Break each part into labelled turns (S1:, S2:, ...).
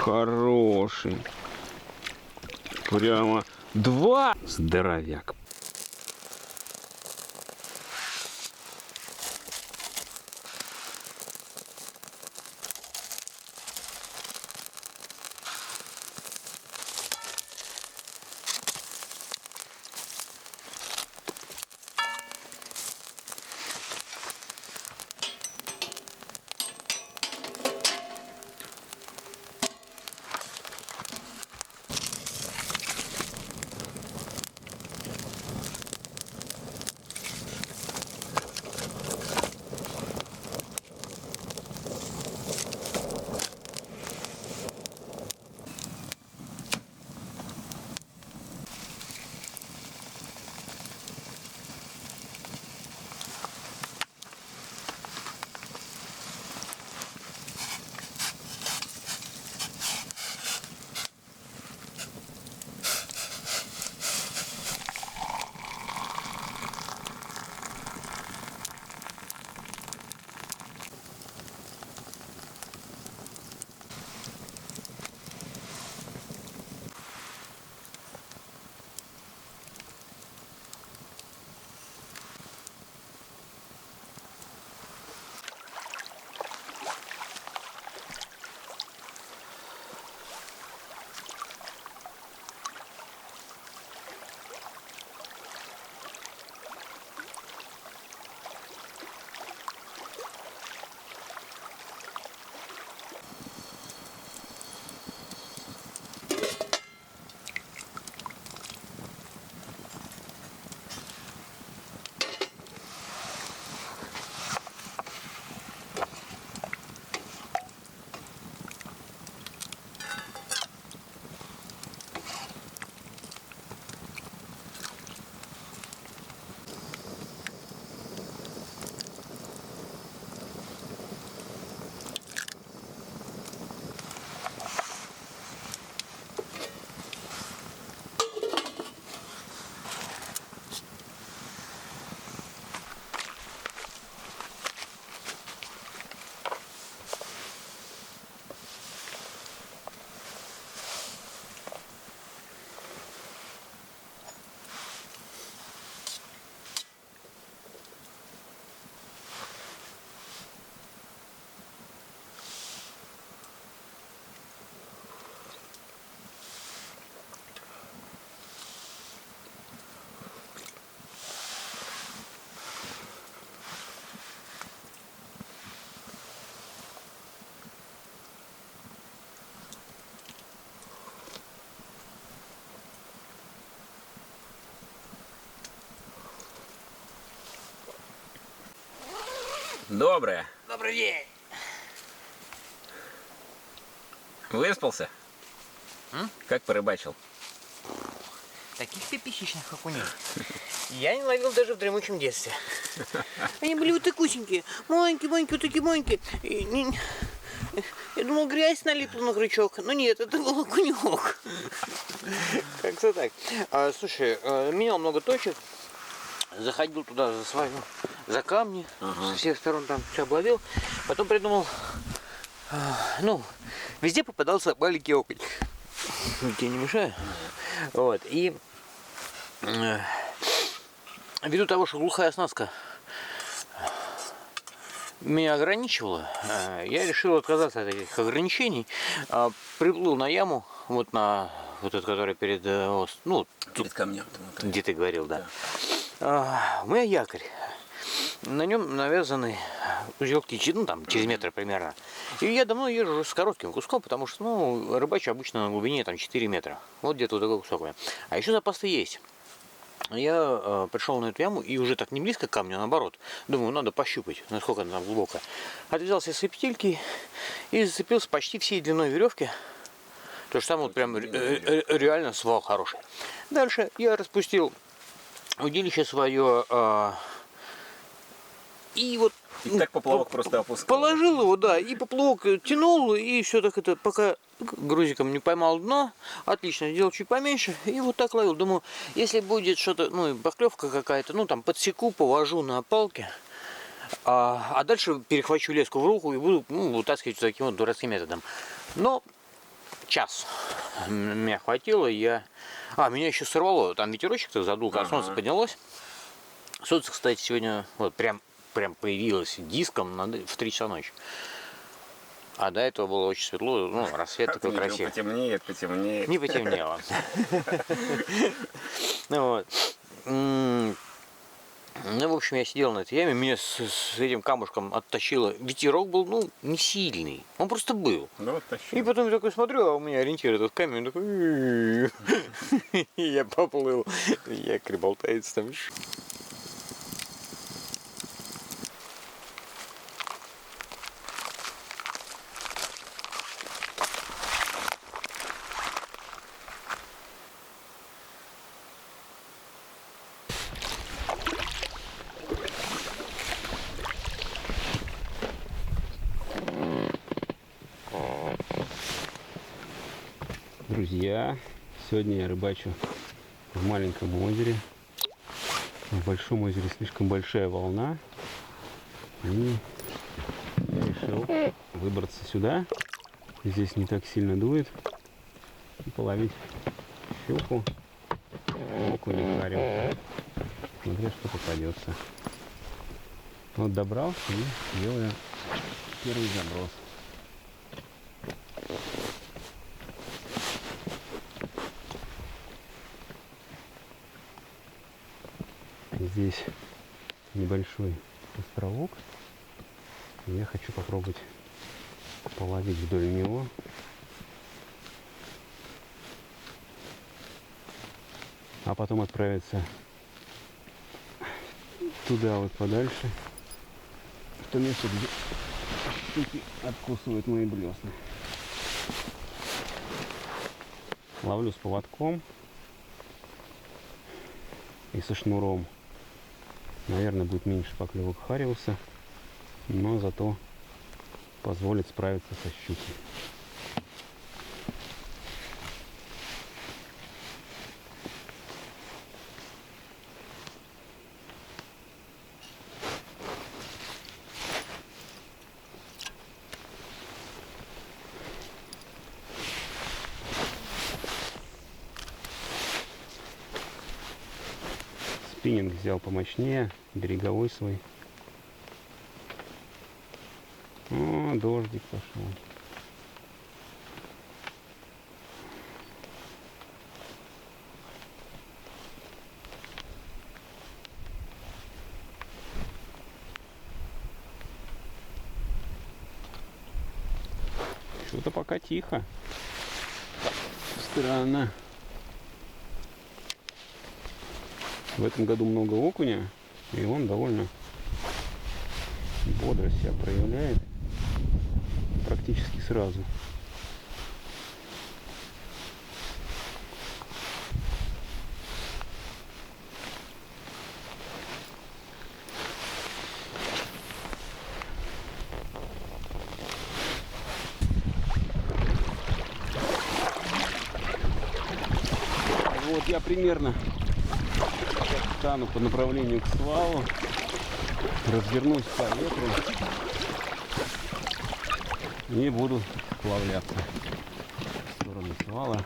S1: Хороший. Прямо 2. Здоровяк. Доброе.
S2: Добрый день.
S1: Выспался? Как порыбачил?
S2: Таких-то пищичных окуней я не ловил даже в дремучем детстве. Они были вот такусенькие, маленькие, вот такие маленькие. Я думал, грязь налипла на крючок, но нет, это был окунек. Как-то так. Слушай, менял много точек, заходил туда за камни, со всех сторон там все обловил. Потом придумал, везде попадался маленький окунь. Тебе не мешаю? Вот, и ввиду того, что глухая оснастка меня ограничивала, я решил отказаться от этих ограничений. Приплыл на яму, вот этот, который перед
S1: Перед камнем.
S2: где ты говорил, да. У меня якорь. На нем навязаны узелки, через метр примерно. И я давно езжу с коротким куском, потому что, рыбачу обычно на глубине 4 метра. Вот где-то вот такой кусок у меня. А еще запасы есть. Я пришел на эту яму и уже так не близко к камню, а наоборот. Думаю, надо пощупать, насколько она там глубокая. Отвязал себе септильки и зацепился почти всей длиной веревки. То есть там вот прям реально свал хороший. Дальше я распустил удилище свое. И вот
S1: и так поплавок просто опускал.
S2: Положил его, да, и поплавок тянул, и все так это, пока грузиком не поймал дно, отлично, сделал чуть поменьше, и вот так ловил. Думаю, если будет что-то, поклевка какая-то, подсеку, положу на палке, а дальше перехвачу леску в руку и буду вытаскивать таким вот дурацким методом. Но час меня хватило, меня еще сорвало, там ветерочек-то задул, когда солнце поднялось. Солнце, кстати, сегодня вот прям появилось диском в 3 часа ночи. А до этого было очень светло, ну, рассвет такой красивый.
S1: Потемнеет.
S2: Не потемнело. Ну, в общем, я сидел на этой яме, меня с этим камушком оттащило. Ветерок был, ну, не сильный, он просто был. И потом я такой смотрю, а у меня ориентир этот камень, такой... И я поплыл, якорь болтается там.
S3: Друзья, сегодня я рыбачу в маленьком озере. В большом озере слишком большая волна. И я решил выбраться сюда. Здесь не так сильно дует. И половить щуку, окуня, карим. Смотря что попадется. Вот добрался и делаю первый заброс. Здесь небольшой островок. Я хочу попробовать половить вдоль него. А потом отправиться туда вот подальше. В то место, где щуки откусывают мои блесна. Ловлю с поводком и со шнуром. Наверное, будет меньше поклевок хариуса, но зато позволит справиться со щукой. Спиннинг взял помощнее, береговой свой. О, дождик пошел. Что-то пока тихо. Странно. В этом году много окуня, и он довольно бодро себя проявляет практически сразу. Вот я примерно стану по направлению к свалу, развернусь по ветру и буду сплавляться в сторону свала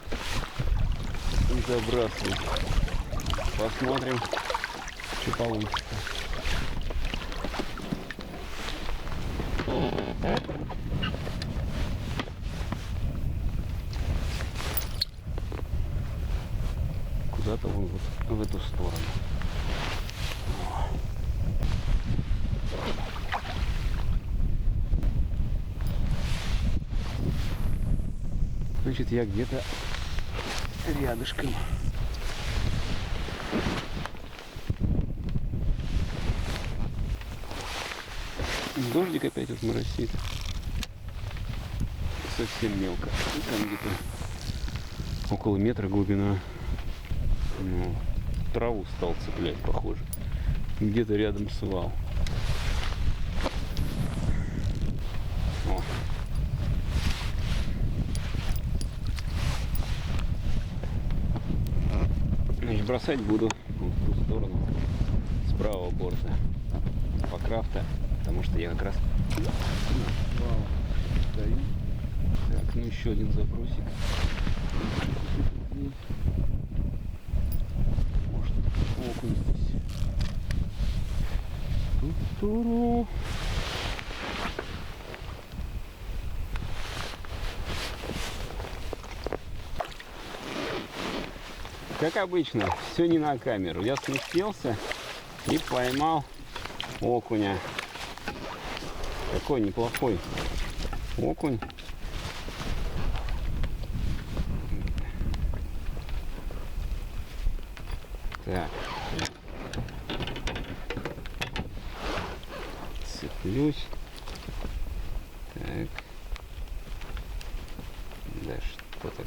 S3: и забрасывать. Посмотрим, что получится. Куда-то вон вот в эту сторону. Значит, я где-то рядышком. Дождик опять вот моросит. Совсем мелко. Там где-то около метра глубина. Ну, траву стал цеплять, похоже. Где-то рядом свал. О. Значит, бросать буду в ту сторону, с правого борта, по крафта, потому что я как раз стою. Так, ну еще один забросик. Может, окунь здесь. Ту-туру. Как обычно, все не на камеру. Я сместился и поймал окуня. Такой неплохой окунь. Так. Цеплюсь. Так. Да что такое?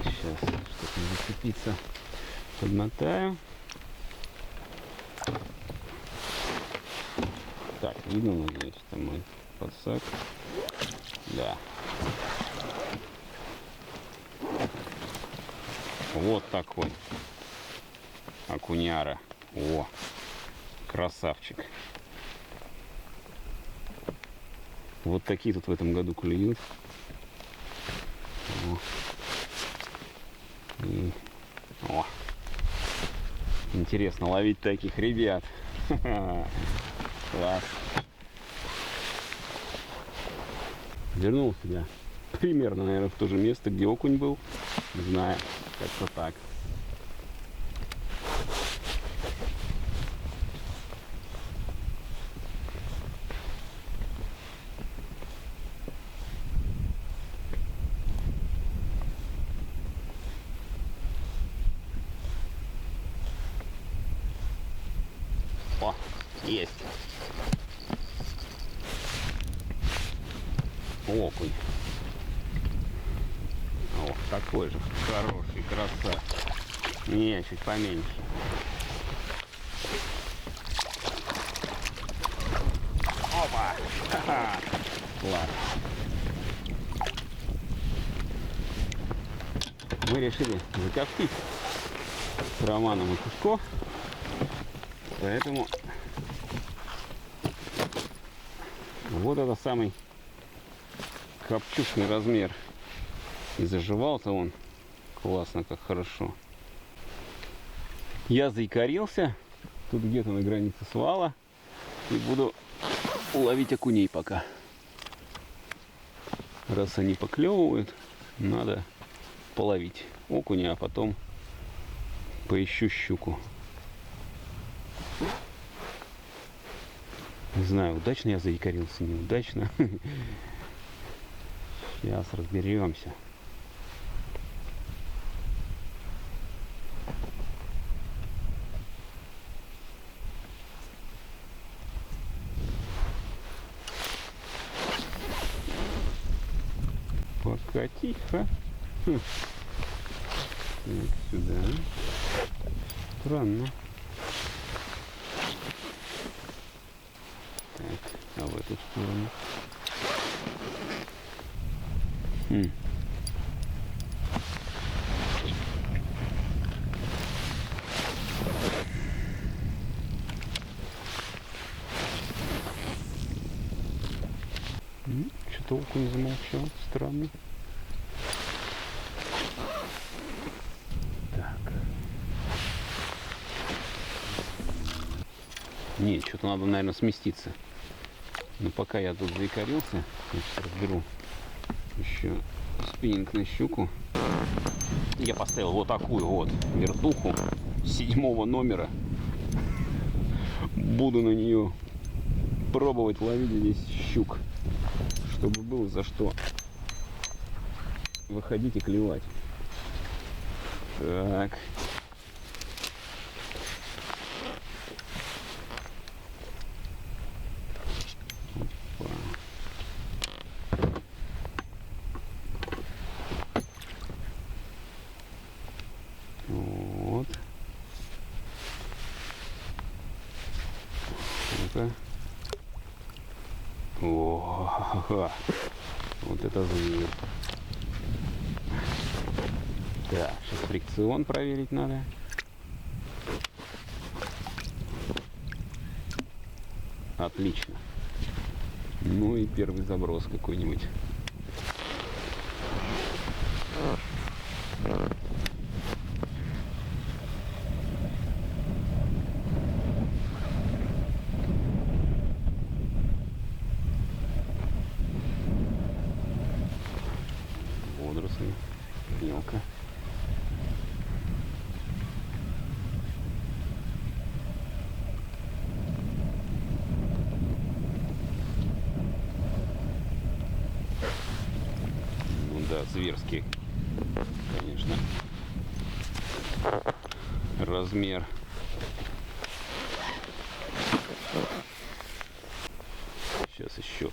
S3: Сейчас, чтобы не зацепиться, подмотаю. Так, видно, надеюсь, там мой подсак. Да. Вот такой окуняра. О, красавчик. Вот такие тут в этом году клюют. О. И... О. Интересно ловить таких ребят. Класс. Вернулся я примерно, наверное, в то же место, где окунь был. Не знаю, как-то так. О, есть. Окунь. О, такой же хороший, красавчик. Не, чуть поменьше. Опа! Ха-ха! Класс. Мы решили закоптить с Романом и Кушко. Поэтому вот это самый копчушный размер. И заживал-то он классно, как хорошо. Я заикарился. Тут где-то на границе свала. И буду ловить окуней пока. Раз они поклевывают, надо половить окуня, а потом поищу щуку. Не знаю, удачно я заикарился, неудачно. Сейчас разберемся. Пока тихо. Так, сюда. Странно. Так, а в эту сторону. Что-то окунь замолчал, странно. Так. Не, что-то надо, наверное, сместиться. Но пока я тут заикарился, я сейчас разберу еще спиннинг на щуку. Я поставил вот такую вот вертуху 7 номера. Буду на нее пробовать ловить здесь щук, чтобы было за что выходить и клевать. Так. Опа. Вот. Ну-ка. О, вот это зверь. Так, сейчас фрикцион проверить надо. Отлично. Ну и первый заброс какой-нибудь. Водоросли, мелко. Ну да, зверский, конечно, размер. Сейчас еще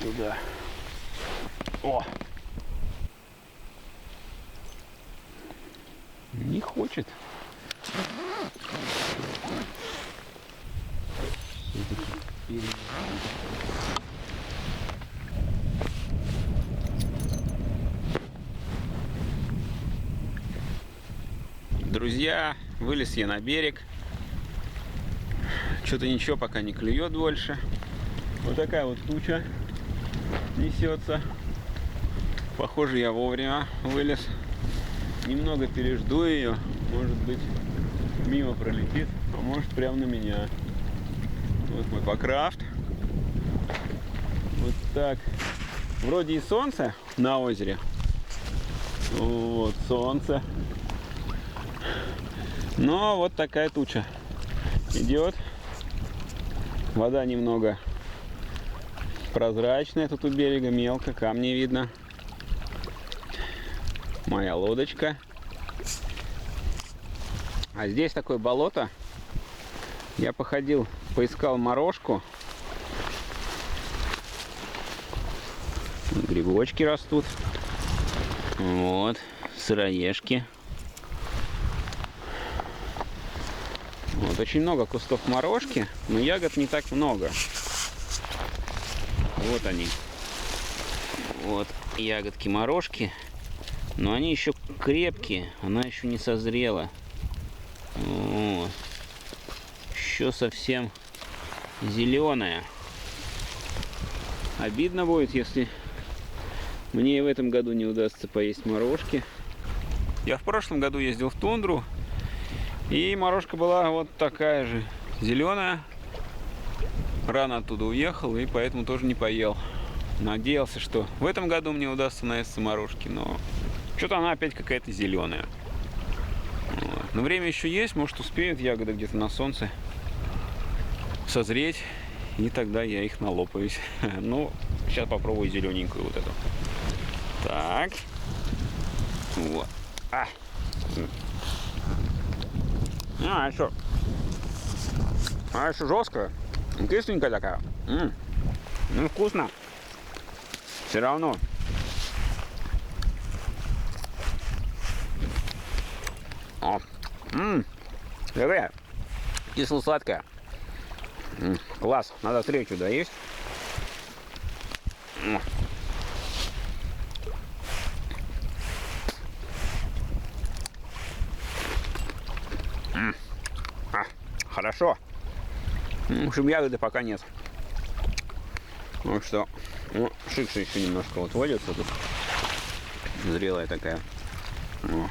S3: туда. О! Не хочет. Друзья, вылез я на берег. Что-то ничего пока не клюет больше. Вот такая вот туча несется. Похоже, я вовремя вылез. Немного пережду ее. Может быть, мимо пролетит, а может прямо на меня. Вот мой покрафт. Вот так. Вроде и солнце на озере. Вот солнце. Но вот такая туча идет. Вода немного прозрачная тут у берега, мелко, камни видно. Моя лодочка. А здесь такое болото. Я походил, поискал морожку. Грибочки растут. Вот, сыроежки. Вот, очень много кустов морожки, но ягод не так много. Вот они. Вот ягодки морожки. Но они еще крепкие, она еще не созрела. Вот. Еще совсем зеленая. Обидно будет, если мне и в этом году не удастся поесть морожки. Я в прошлом году ездил в тундру, и морожка была вот такая же, зеленая. Рано оттуда уехал, и поэтому тоже не поел. Надеялся, что в этом году мне удастся наесться морожки, но что-то она опять какая-то зеленая. Вот. Но время еще есть, может успеют ягоды где-то на солнце созреть, и тогда я их налопаюсь. Ну, сейчас попробую зелененькую вот эту. Так. Вот. А что? А еще жесткая. Кисленькая такая. Ну, вкусно. Все равно. Какая? Кисло-сладкая. Класс. Надо встречу доесть. Хорошо. В общем, ягоды пока нет. Так что, ну, шикша еще немножко вот водится тут. Зрелая такая. О.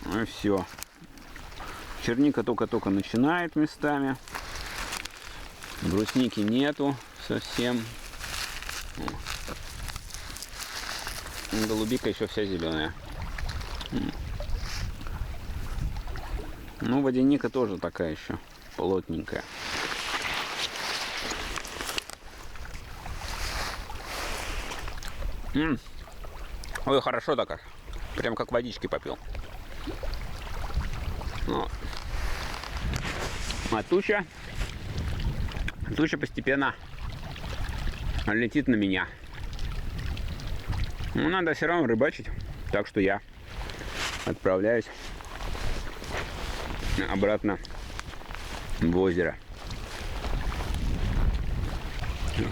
S3: Ну и все. Черника только-только начинает местами. Брусники нету совсем. Голубика еще вся зеленая. Ну, водяника тоже такая еще плотненькая. Ой, хорошо так. Прям как водички попил. Вот. А туча постепенно летит на меня. Ну, надо все равно рыбачить. Так что я отправляюсь обратно в озеро.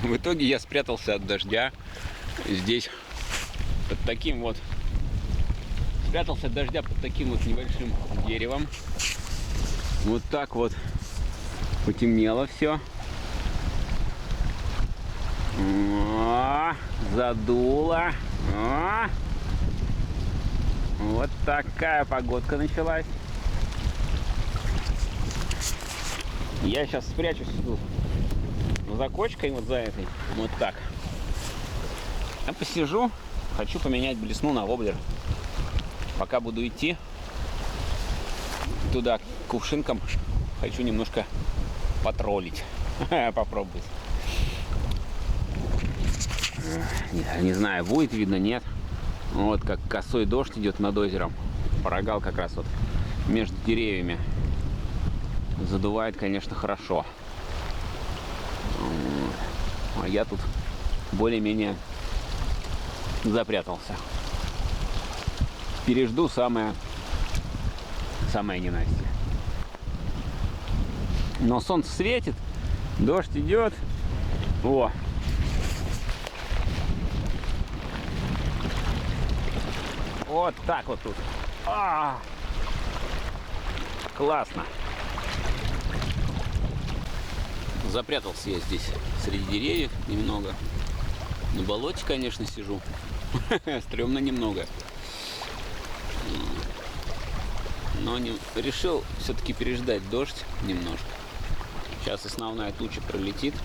S3: В итоге я спрятался от дождя здесь под таким вот Спрятался от дождя под таким вот небольшим деревом. Вот так вот потемнело все. Задуло. Вот такая погодка началась. Я сейчас спрячусь тут за кочкой, вот за этой. Вот так. Я посижу. Хочу поменять блесну на воблер. Пока буду идти туда к кувшинкам, хочу немножко потроллить. Попробовать. Не знаю, будет видно, нет. Вот как косой дождь идет над озером. Порогал как раз вот между деревьями. Задувает, конечно, хорошо. А я тут более-менее запрятался. Пережду самое ненастье. Но солнце светит, дождь идет. О! Вот так вот тут. Классно. Запрятался я здесь среди деревьев немного. На болоте, конечно, сижу. Стремно немного. Но решил все-таки переждать дождь немножко. Сейчас основная туча пролетит.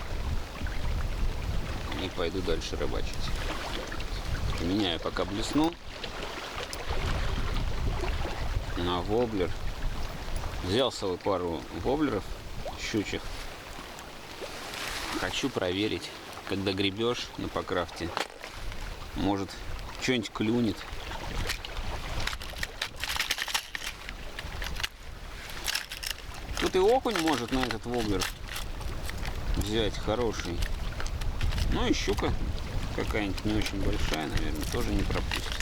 S3: И пойду дальше рыбачить. Меняю пока блесну на воблер. Взял с собой пару воблеров щучьих. Хочу проверить, когда гребешь на покрафте, может что-нибудь клюнет. Тут и окунь может на этот воблер взять хороший. Ну и щука какая-нибудь не очень большая, наверное, тоже не пропустит.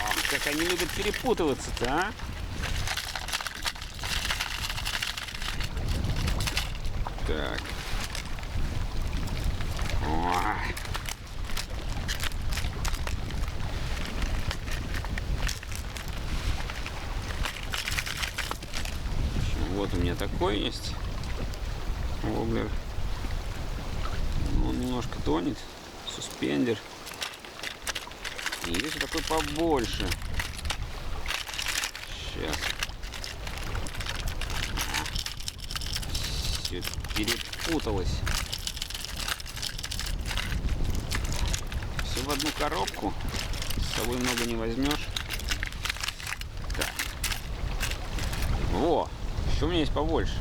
S3: Ох, как они любят перепутываться-то, а? Так. Ой. Вот у меня такой есть воблер. Он немножко тонет. Суспендер. И есть такой побольше. Сейчас. Все перепуталось. Все в одну коробку. С собой много не возьмешь. Так. Во! Еще у меня есть побольше.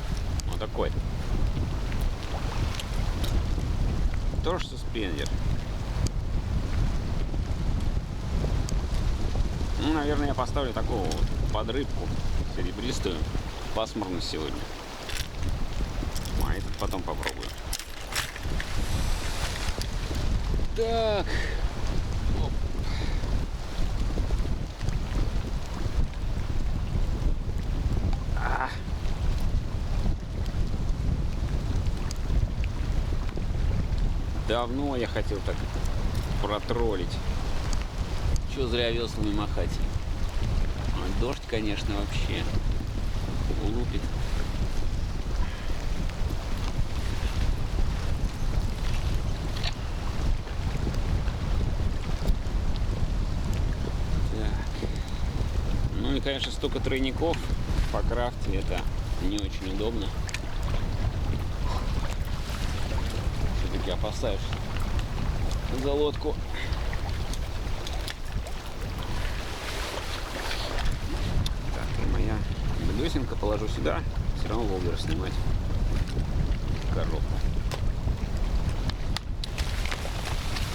S3: Вот такой. Тоже суспендер. Ну, наверное, я поставлю такого вот под рыбку серебристую. Пасмурно сегодня. А этот потом попробую. Так. Оп. Давно я хотел так протроллить. Чё зря веслами махать. А дождь, конечно, вообще улупит. Так. Ну и, конечно, столько тройников по крафте, это не очень удобно. Все-таки опасаюсь за лодку. Так, и моя блесенка положу сюда. Все равно воблер снимать коробку.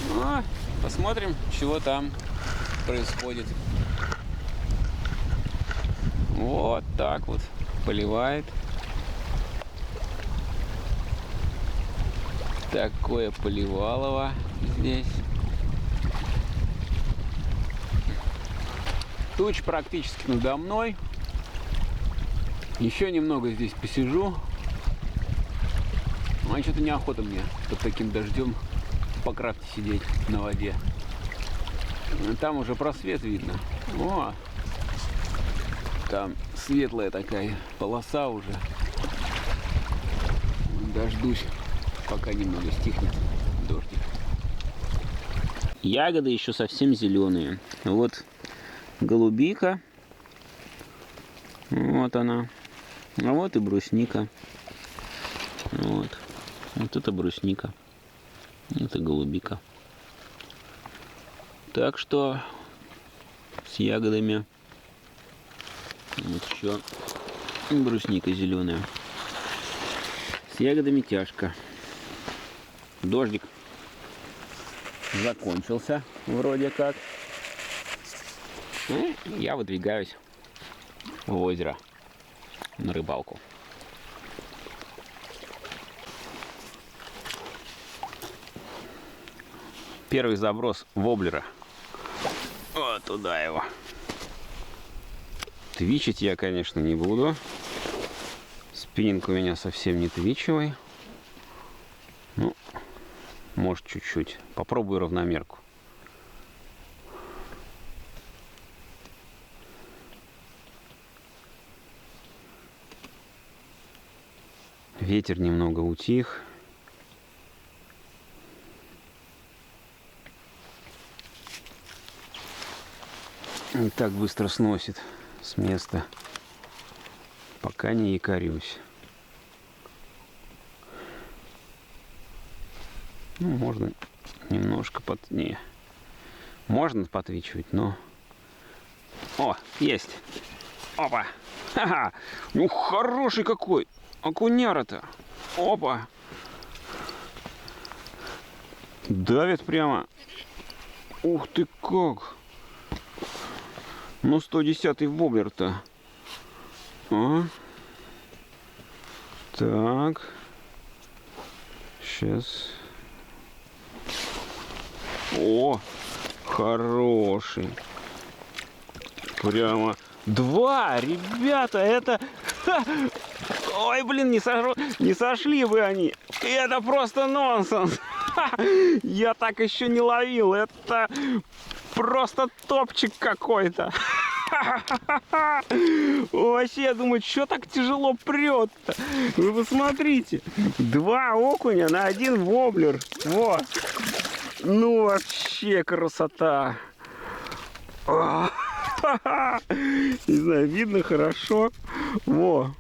S3: Ну, посмотрим, чего там происходит. Вот так вот поливает. Такое поливалово здесь. Туч практически надо мной. Еще немного здесь посижу. А что-то неохота мне под таким дождем по крафте сидеть на воде. Там уже просвет видно. О! Там светлая такая полоса уже. Дождусь, пока немного стихнет дождик. Ягоды еще совсем зеленые. Вот голубика. Вот она. А вот и брусника. Вот. Вот это брусника. Это голубика. Так что с ягодами. Вот еще брусника зеленая. С ягодами тяжко. Дождик закончился вроде как. И я выдвигаюсь в озеро на рыбалку. Первый заброс воблера. Вот туда его. Твичить я, конечно, не буду. Спиннинг у меня совсем не твичевый. Ну, может, чуть-чуть. Попробую равномерку. Ветер немного утих. Не так быстро сносит с места, пока не якорюсь. Ну, можно немножко не, можно подвичивать, но... О, есть! Опа! Ха-ха! Ну, хороший какой! Окуняра-то! Опа! Давит прямо! Ух ты как! Ну, 110-й воблер-то. А? Так. Сейчас. О, хороший. Прямо. Два, ребята, это... Ой, блин, не сошли бы они. Это просто нонсенс. Я так еще не ловил. Это просто топчик какой-то. Вообще, я думаю, что так тяжело прет-то? Вы посмотрите. 2 окуня на 1 воблер. Вот. Ну, вообще красота. Не знаю, видно хорошо. Во.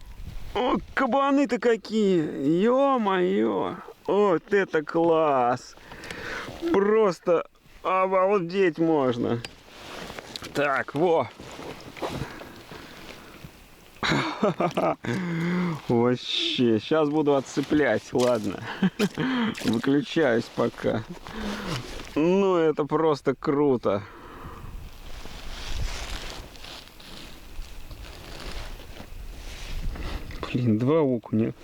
S3: О, кабаны-то какие. Ё-моё. Вот это класс. Просто обалдеть можно. Так, во. Вообще, сейчас буду отцеплять, ладно. Выключаюсь пока. Ну, это просто круто. Блин, 2 окуня.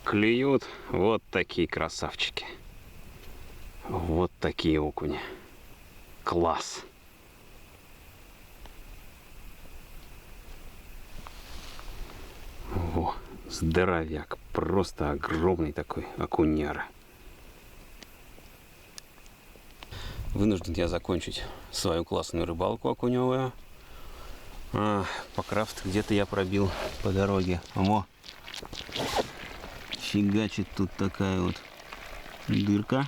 S3: Клюют вот такие красавчики. Вот такие окуни. Класс. О, здоровяк. Просто огромный такой окуняра. Вынужден я закончить свою классную рыбалку окуневую. По крафт где-то я пробил по дороге. Во. Фигачит тут такая вот дырка.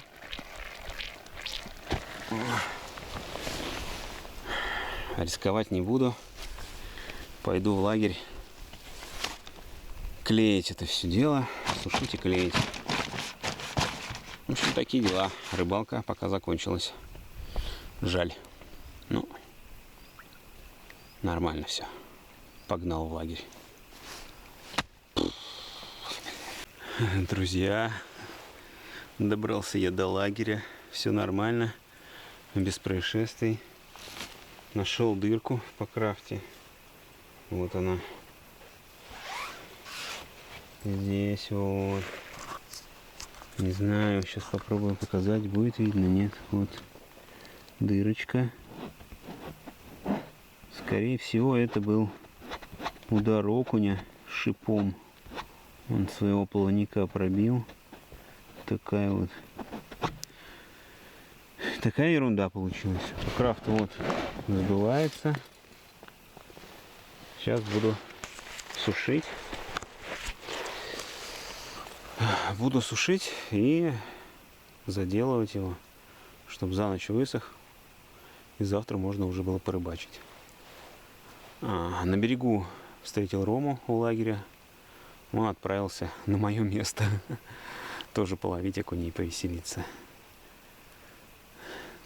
S3: Рисковать не буду. Пойду в лагерь клеить это все дело. Сушить и клеить. В общем, такие дела. Рыбалка пока закончилась. Жаль. Ну, нормально все. Погнал в лагерь. Друзья, добрался я до лагеря. Все нормально. Без происшествий. Нашел дырку по крафте. Вот она. Здесь вот. Не знаю, сейчас попробую показать. Будет видно, нет? Вот дырочка. Скорее всего, это был удар окуня шипом. Он своего плавника пробил. Такая вот Такая ерунда получилась. Крафт вот сдувается. Сейчас буду сушить. Буду сушить и заделывать его, чтобы за ночь высох. И завтра можно уже было порыбачить. На берегу встретил Рому у лагеря. Он отправился на мое место. Тоже половить окуней, повеселиться.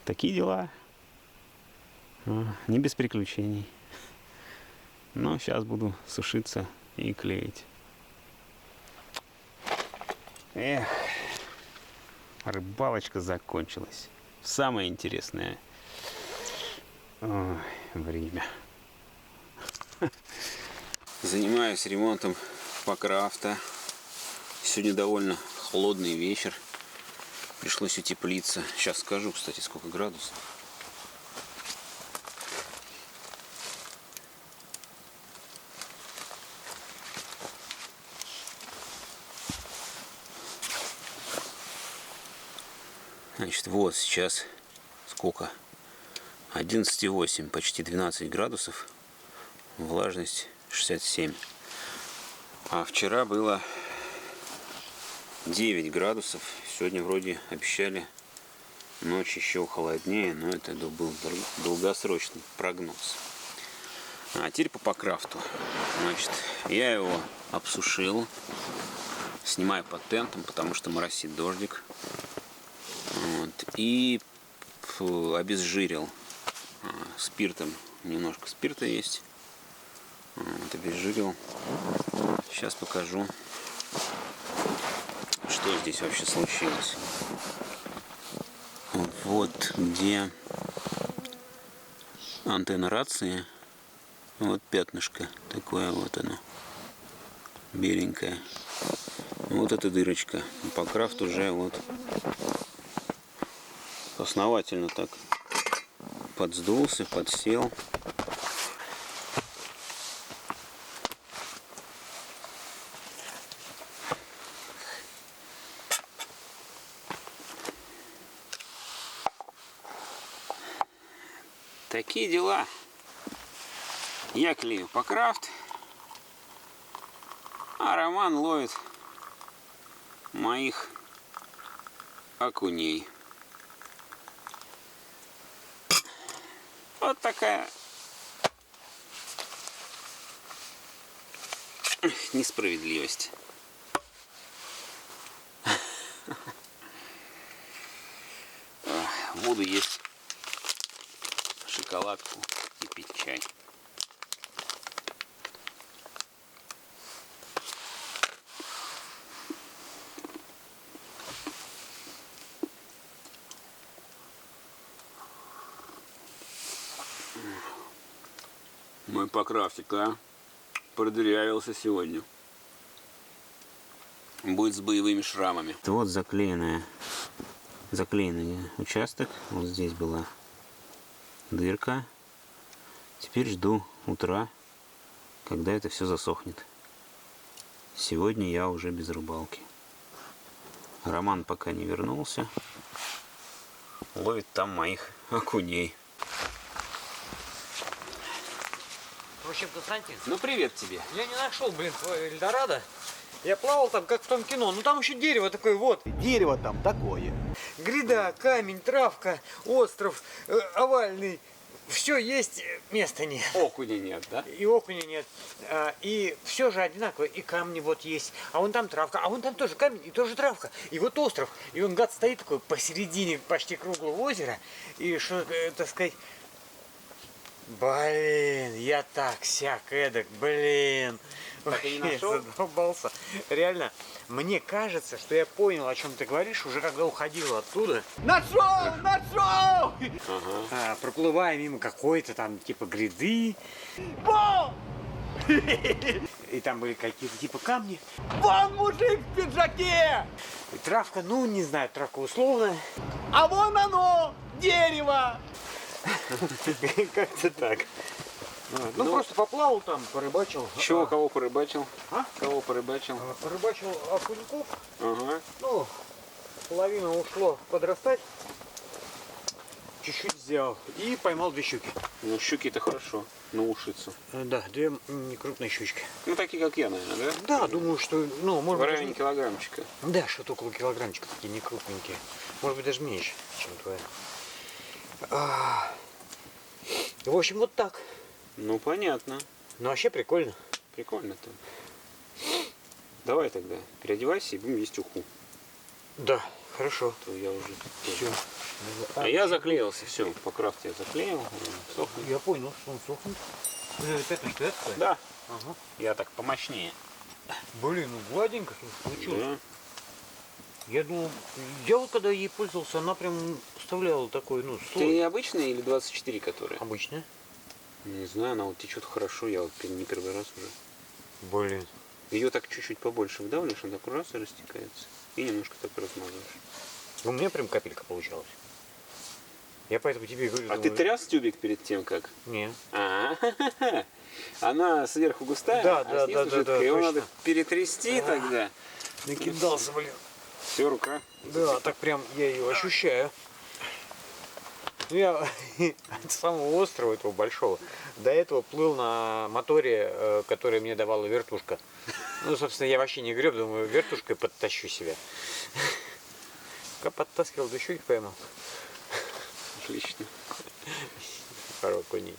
S3: Такие дела. Не без приключений. Но сейчас буду сушиться и клеить. Эх, рыбалочка закончилась. Самое интересное время. Занимаюсь ремонтом покрафта. Сегодня довольно холодный вечер. Пришлось утеплиться. Сейчас скажу, кстати, сколько градусов. Значит, вот сейчас сколько? 11,8, почти 12 градусов. Влажность 67. А вчера было 9 градусов. Сегодня вроде обещали ночь еще холоднее, но это был долгосрочный прогноз. А теперь по покрафту. Значит, я его обсушил. Снимаю под тентом, потому что моросит дождик. Вот. И обезжирил спиртом. Немножко спирта есть. Вот, обезжирил. Сейчас покажу, что здесь вообще случилось. Вот где антенна рации. Вот пятнышко. Такое вот оно. Беленькое. Вот эта дырочка. Покрафт уже вот основательно так подсдулся, подсел. Такие дела. Я клею покрафт, а Роман ловит моих окуней. Вот такая несправедливость. Буду есть шоколадку и пить чай. Мой покрафтик, продырявился сегодня. Будет с боевыми шрамами. Вот заклеенный участок. Вот здесь была дырка. Теперь жду утра, когда это все засохнет. Сегодня я уже без рыбалки. Роман пока не вернулся. Ловит там моих окуней.
S2: В общем, Константин,
S3: Ну привет тебе.
S2: я не нашел, твой Эльдорадо. Я плавал там, как в том кино. Ну там еще дерево такое, вот.
S4: Дерево там такое.
S2: Гряда, камень, травка, остров, овальный. Все есть, места нет.
S3: Окуня нет, да?
S2: И окуня нет. И все же одинаково. И камни вот есть. А вон там травка. А вон там тоже камень и тоже травка. И вот остров. И он, гад, стоит такой посередине почти круглого озера. И что, так сказать... Блин, я так, сяк, эдак, блин.
S3: Так и не нашел?
S2: Задолбался. Реально, мне кажется, что я понял, о чем ты говоришь, уже когда уходил оттуда.
S4: Нашел! Нашел!
S2: Проплывая мимо какой-то там типа гряды.
S4: Вон!
S2: И там были какие-то типа камни.
S4: Вон мужик в пиджаке!
S2: И травка, ну не знаю, травка условная.
S4: А вон оно! Дерево!
S2: Как-то так. Ну просто поплавал там, порыбачил.
S3: Чего, кого порыбачил?
S2: А?
S3: Кого порыбачил?
S2: Порыбачил окуньков.
S3: Ага.
S2: Ну, половина ушло подрастать. чуть-чуть сделал. И поймал 2 щуки.
S3: Ну, щуки-то хорошо, наушиться.
S2: Да, 2 некрупные щучки.
S3: Ну, такие, как я, наверное, да?
S2: Да, думаю, что, ну, может
S3: В
S2: быть,
S3: районе килограммчика.
S2: да, что-то около килограммчика, такие некрупненькие. Может быть, даже меньше, чем твоя. В общем, вот так.
S3: Ну, понятно.
S2: Ну, вообще прикольно.
S3: Прикольно-то. Давай тогда, переодевайся и будем есть уху.
S2: Да, хорошо.
S3: То я уже...
S2: Все.
S3: А я заклеился, все, по крафте я заклеил. Сохнет.
S2: Я понял, что он сохнет. Пятнышко, да, такое?
S3: Да,
S2: Ага.
S3: я так помощнее.
S2: Блин, ну гладенько получилось.
S3: Да.
S2: Я думал, я вот когда ей пользовался, она прям вставляла такой, ну, слой.
S3: Ты обычная или 24, которая?
S2: Обычная.
S3: Не знаю, она вот течет хорошо, я вот не первый раз уже.
S2: Блин.
S3: Ее так чуть-чуть побольше вдавливаешь, она так раз и растекается. И немножко так размазываешь.
S2: У меня прям капелька получалась. Я поэтому тебе и говорю.
S3: А ты тряс тюбик перед тем, как?
S2: Не.
S3: Она сверху густая,
S2: Да,
S3: а
S2: да,
S3: снизу
S2: да,
S3: жидкая.
S2: да,
S3: Его
S2: точно.
S3: надо перетрясти тогда.
S2: Накидался, блин.
S3: Все, рука.
S2: Да, так прям я ее ощущаю. Я от самого острова этого большого до этого плыл на моторе, который мне давала вертушка. Ну, собственно, я вообще не греб, думаю, вертушкой подтащу себя. Пока подтаскивал, да щуки поймал.
S3: Отлично.
S2: Пару коней.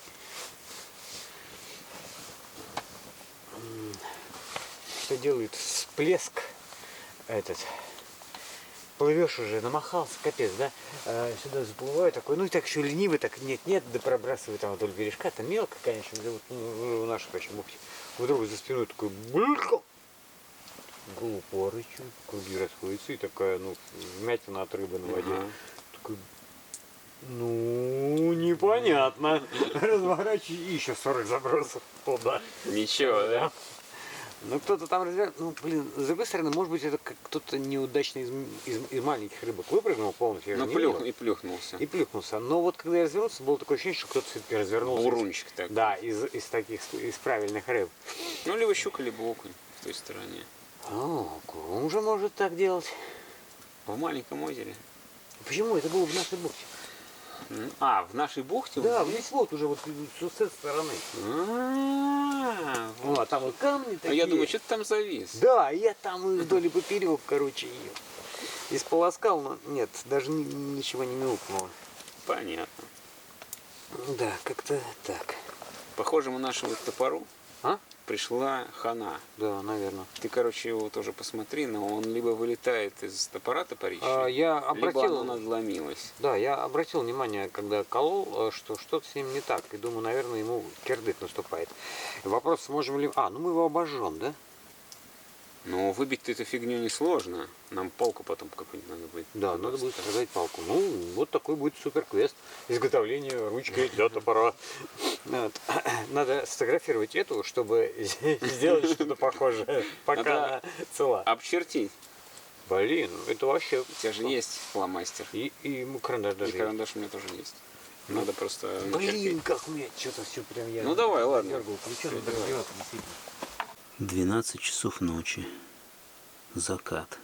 S2: Что делает всплеск этот? Плывешь уже, намахался, капец, да? Сюда заплываю такой, ну и так еще ленивый, так нет-нет, да пробрасываю там вдоль бережка, там мелко, конечно, да, вот, ну, в нашей вообще бухте. Вдруг за спиной такой булька, глупо рычу, круги расходятся, и такая, ну, вмятина от рыбы на воде. Такой, ну, непонятно. Разворачиваю, и еще 40 забросов туда.
S3: Ничего, да?
S2: Ну, кто-то там развернул. Ну, блин, с другой стороны, может быть, это как кто-то неудачно из маленьких рыбок выпрыгнул полностью. Я же
S3: Ну,
S2: не видел.
S3: и плюхнулся.
S2: И плюхнулся. Но вот когда я развернулся, было такое ощущение, что кто-то все-таки развернулся.
S3: Бурунчик так.
S2: Да, из таких, из правильных рыб.
S3: Ну, либо щука, либо окунь в той стороне.
S2: О, окунь же может так делать.
S3: В маленьком озере.
S2: Почему? Это было в нашей бухте.
S3: А, в нашей бухте?
S2: Да, весь вот уже вот с этой стороны.
S3: Вот.
S2: А там вот камни
S3: А
S2: такие.
S3: я думаю, что ты там завис?
S2: Да, я там и вдоль и поперек, короче, ее исполоскал, но нет, даже ничего не мяукнуло.
S3: Понятно.
S2: Да, как-то так.
S3: Похожему нашему топору
S2: А?
S3: пришла хана.
S2: Да, наверное.
S3: Ты, короче, его тоже посмотри, но он либо вылетает из топора топорища,
S2: Я
S3: либо
S2: обратил,
S3: оно надломилось.
S2: да, я обратил внимание, когда колол, что что-то с ним не так. И думаю, наверное, ему кирдык наступает. Вопрос, сможем ли... ну мы его обожжем, да?
S3: Но выбить-то эту фигню несложно. Нам палку потом какую-нибудь надо будет.
S2: Да, надо будет создать палку. Ну, вот такой будет супер-квест. Изготовление ручки для топора. Вот. Надо сфотографировать эту, чтобы сделать что-то похожее, пока
S3: Надо
S2: она цела.
S3: обчертить.
S2: Блин, это вообще...
S3: У тебя же есть фломастер.
S2: И карандаш
S3: И
S2: даже есть.
S3: карандаш у меня тоже есть. Надо просто
S2: Блин,
S3: начертить.
S2: как мне что-то все прям я...
S3: Ну, давай, ладно.
S2: дергал, плечо, надо
S3: Давай.
S2: разбиваться, действительно.
S1: 12 часов ночи. Закат.